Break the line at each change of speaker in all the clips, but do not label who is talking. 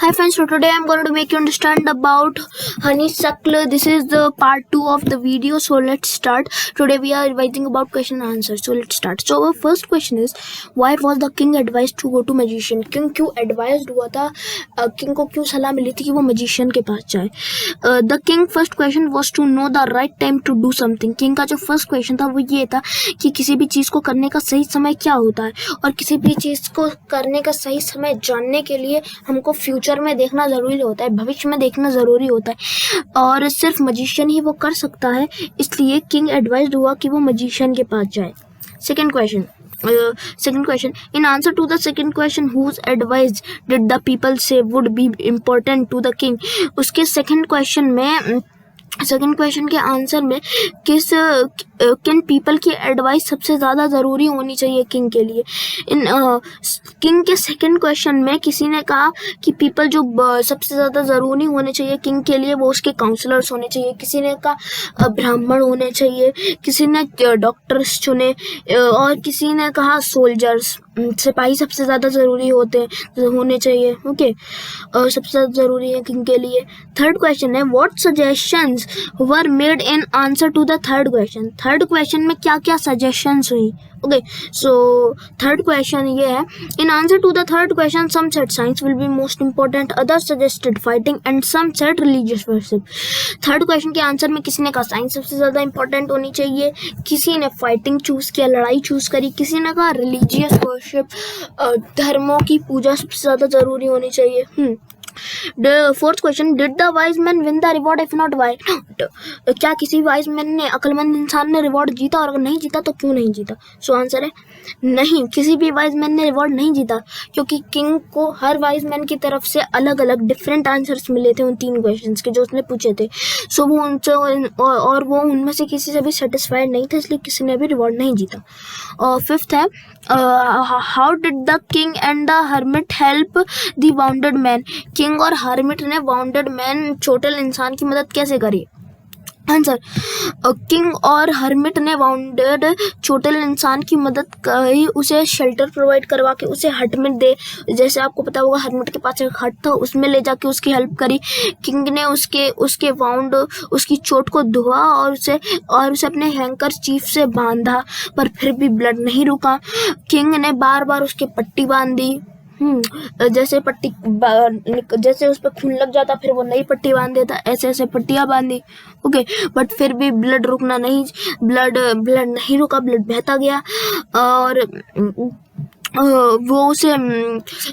Hi friends, so today I'm going to make you understand about honeysuckle. This is the part 2 of the video. So let's start. Today we are revising about question and answer. So let's start. So our first question is, why was the king advised to go to magician? King क्यों advised हुआ था? King को क्यों सलाह मिली थी कि वो magician के पास जाए? The king first question was to know the right time to do something. King का जो first question था वो ये था कि किसी भी चीज़ को करने का सही समय क्या होता है, और किसी भी चीज़ को करने का सही समय जानने के लिए हमको फ्यूचर में देखना ज़रूरी होता है, भविष्य में देखना ज़रूरी होता है, और सिर्फ मजिशियन ही वो कर सकता है। इसलिए किंग एडवाइज हुआ कि वो मजिशियन के पास जाए। Second question, in answer to the second question, whose advice did the people say would be important to the king? उसके सेकंड क्वेश्चन के आंसर में किन पीपल की एडवाइस सबसे ज़्यादा ज़रूरी होनी चाहिए किंग के लिए। किंग के सेकंड क्वेश्चन में किसी ने कहा कि पीपल जो सबसे ज़्यादा ज़रूरी होने चाहिए किंग के लिए वो उसके काउंसलर्स होने चाहिए, किसी ने कहा ब्राह्मण होने चाहिए, किसी ने डॉक्टर्स चुने, और किसी ने कहा सोल्जर्स, सिपाही सबसे ज़्यादा ज़रूरी होने चाहिए। ओके, सबसे ज़्यादा ज़रूरी है किंग के लिए। थर्ड क्वेश्चन है, what suggestions were made in answer to the third question? Third question में क्या क्या सजेशंस हुई? ओके, सो थर्ड क्वेश्चन ये है, in answer to the third question some said science will be most important, others suggested fighting and some said religious worship. Third question के answer में किसी ने कहा साइंस सबसे ज़्यादा इंपॉर्टेंट होनी चाहिए, किसी ने फाइटिंग चूज़ किया, लड़ाई चूज़ करी, किसी ने कहा रिलीजियस वर्शिप, धर्मों की पूजा सबसे ज़्यादा ज़रूरी होनी चाहिए। Fourth question, did the wise man win the reward, if not why not? क्या किसी वाइज मैन ने, अक्लमंद इंसान ने रिवॉर्ड जीता, और अगर नहीं जीता तो क्यों नहीं जीता? सो आंसर है नहीं, किसी भी वाइज मैन ने रिवॉर्ड नहीं जीता, क्योंकि किंग को हर वाइज मैन की तरफ से अलग अलग डिफरेंट आंसर्स मिले थे उन 3 क्वेश्चंस के जो उसने पूछे थे। सो वो उनसे और वो उनमें से किसी से भी सेटिस्फाइड नहीं था, इसलिए किसी ने भी रिवॉर्ड नहीं जीता। और फिफ्थ है, how did the king and the hermit help the bounded man? King और हर्मिट ने वाउंडेड मैन, चोटिल इंसान की मदद कैसे करी? आंसर, किंग और हर्मिट ने वाउंडेड चोटिल इंसान की मदद करी, उसे शेल्टर प्रोवाइड करवा के उसे हट में दे, जैसे आपको पता होगा हर्मिट के पास एक हट था, उसमें ले जाके उसकी हेल्प करी। किंग ने उसके वाउंड, उसकी चोट को धोआ और उसे अपने हैंकर चीफ से बांधा, पर फिर भी ब्लड नहीं रुका। किंग ने बार बार उसके पट्टी बांधी, जैसे उस पर खून लग जाता फिर वो नई पट्टी बांध देता, ऐसे पट्टियां बांधी। ओके, बट फिर भी ब्लड नहीं रुका, ब्लड बहता गया, और वो उसे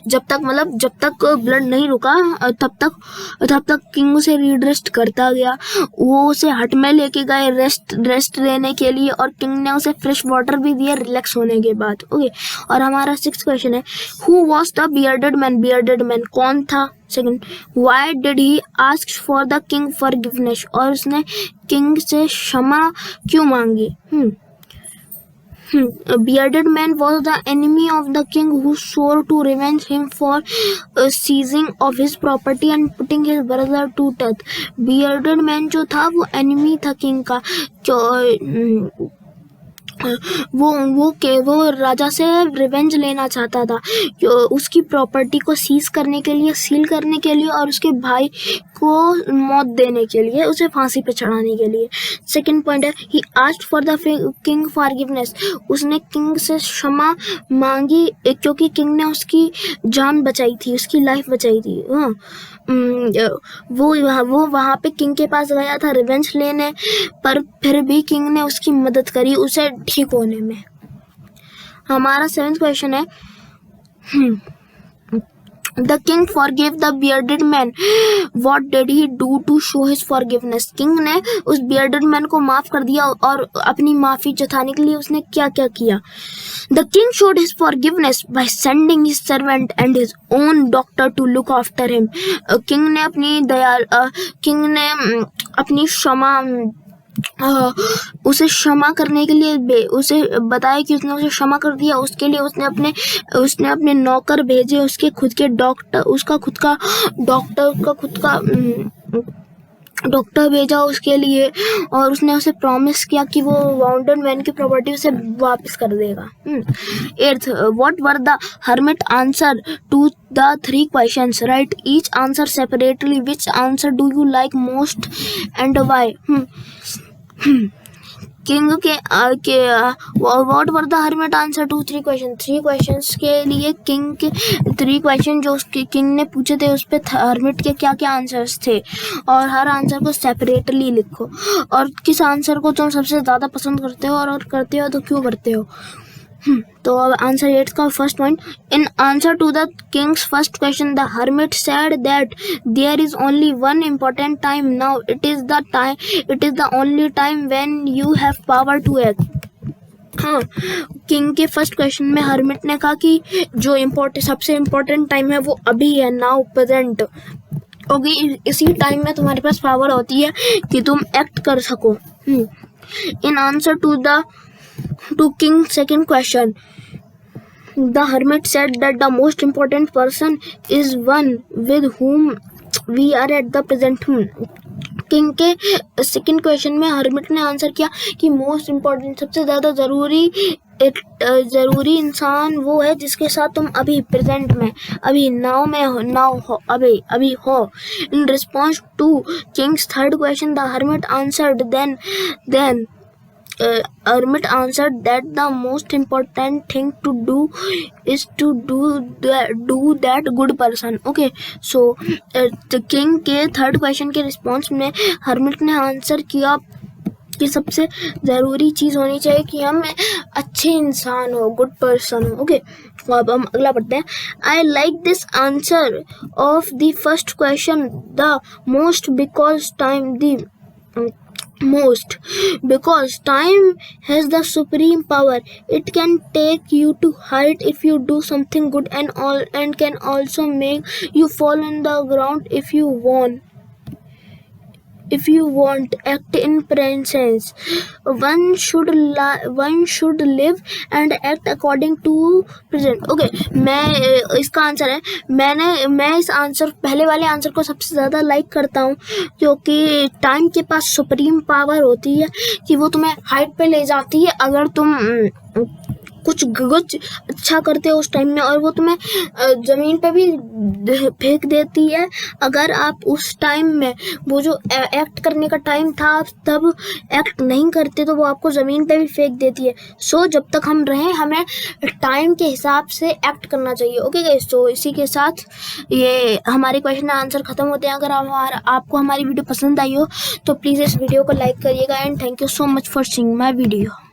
जब तक ब्लड नहीं रुका तब तक किंग उसे रीड्रेस्ट करता गया। वो उसे हट में लेके गए रेस्ट लेने के लिए, और किंग ने उसे फ्रेश वाटर भी दिया रिलैक्स होने के बाद। ओके, और हमारा 6th क्वेश्चन है, who was the bearded man? Bearded man कौन था? Second, why did he ask for the king forgiveness? और उसने किंग से क्षमा क्यों मांगी? Bearded man was the enemy of the king who swore to revenge him for seizing of his property and putting his brother to death. Bearded man जो था वो enemy था किंग का, वो राजा से रिवेंज लेना चाहता था, उसकी प्रॉपर्टी को सील करने के लिए और उसके भाई को मौत देने के लिए, उसे फांसी पे चढ़ाने के लिए। सेकंड पॉइंट है, he asked for the king forgiveness. उसने किंग से क्षमा मांगी क्योंकि किंग ने उसकी जान बचाई थी, उसकी लाइफ बचाई थी। वो वहाँ पे किंग के पास गया था रिवेंज लेने, पर फिर भी किंग ने उसकी मदद करी उसे ठीक होने में। हमारा 7th क्वेश्चन है, The king forgave the bearded man. What did he do to show his forgiveness? King ने उस bearded man को माफ कर दिया, और अपनी माफी जताने के लिए उसने क्या क्या किया? The king showed his forgiveness by sending his servant and his own doctor to look after him. King ने अपनी क्षमा उसे क्षमा करने के लिए उसे बताया कि उसने उसे क्षमा कर दिया, उसके लिए उसने अपने नौकर भेजे, उसका खुद का डॉक्टर भेजा उसके लिए और उसने उसे प्रॉमिस किया कि वो वाउंडेड मैन की प्रॉपर्टी उसे वापस कर देगा। 8th, what were the hermit answer to the 3 questions? Right each answer separately. Which answer do you like most and why? King के what were the hermit answer to 3 question? 3 questions के लिए king के 3 question जो उसके king ने पूछे थे उस पे हर्मिट के क्या क्या आंसर्स थे, और हर आंसर को सेपरेटली लिखो, और किस आंसर को तुम सबसे ज़्यादा पसंद करते हो और करते हो तो क्यों करते हो। तो आंसर 8 का first point, in answer to the king's first question the hermit said that there is only one important time now, it is the only time when you have power to act. हाँ, king के first question में hermit ने कहा कि जो सबसे important time है वो अभी है, नाउ प्रेजेंट। ओके, इसी टाइम में तुम्हारे पास पावर होती है कि तुम एक्ट कर सको। In answer to King's second question, the hermit said that the most important person is one with whom we are at the present. King के सेकंड क्वेश्चन में हर्मिट ने आंसर किया कि मोस्ट इम्पोर्टेंट, सबसे ज़्यादा ज़रूरी इंसान वो है जिसके साथ तुम अभी प्रेजेंट में, अभी नाउ हो, अभी हो। In response to king's third question the hermit answered then Hermit answered that the most important thing to do is to do that good person. Okay, so the king के third question के response में hermit ने answer किया कि सबसे ज़रूरी चीज़ होनी चाहिए कि हम अच्छे इंसान हो, गुड पर्सन हो। ओके, तो अब हम अगला पढ़ते हैं। I like this answer of the first question the most because time has the supreme power. It can take you to height if you do something good, and can also make you fall on the ground if you want. Act in presence. One should live and act according to present. Okay, मैं इसका answer है, मैं इस answer पहले वाले answer को सबसे ज़्यादा लाइक करता हूँ, क्योंकि टाइम के पास सुप्रीम पावर होती है कि वो तुम्हें हाइट पे ले जाती है अगर तुम कुछ अच्छा करते हो उस टाइम में, और वो तुम्हें ज़मीन पे भी फेंक देती है अगर आप उस टाइम में, वो जो एक्ट करने का टाइम था तब एक्ट नहीं करते तो वो आपको ज़मीन पे भी फेंक देती है। सो जब तक हम रहें हमें टाइम के हिसाब से एक्ट करना चाहिए। ओके गाइस, तो इसी के साथ ये हमारे क्वेश्चन आंसर ख़त्म होते हैं। अगर आपको हमारी वीडियो पसंद आई हो तो प्लीज़ इस वीडियो को लाइक करिएगा, and thank you so much for seeing my video.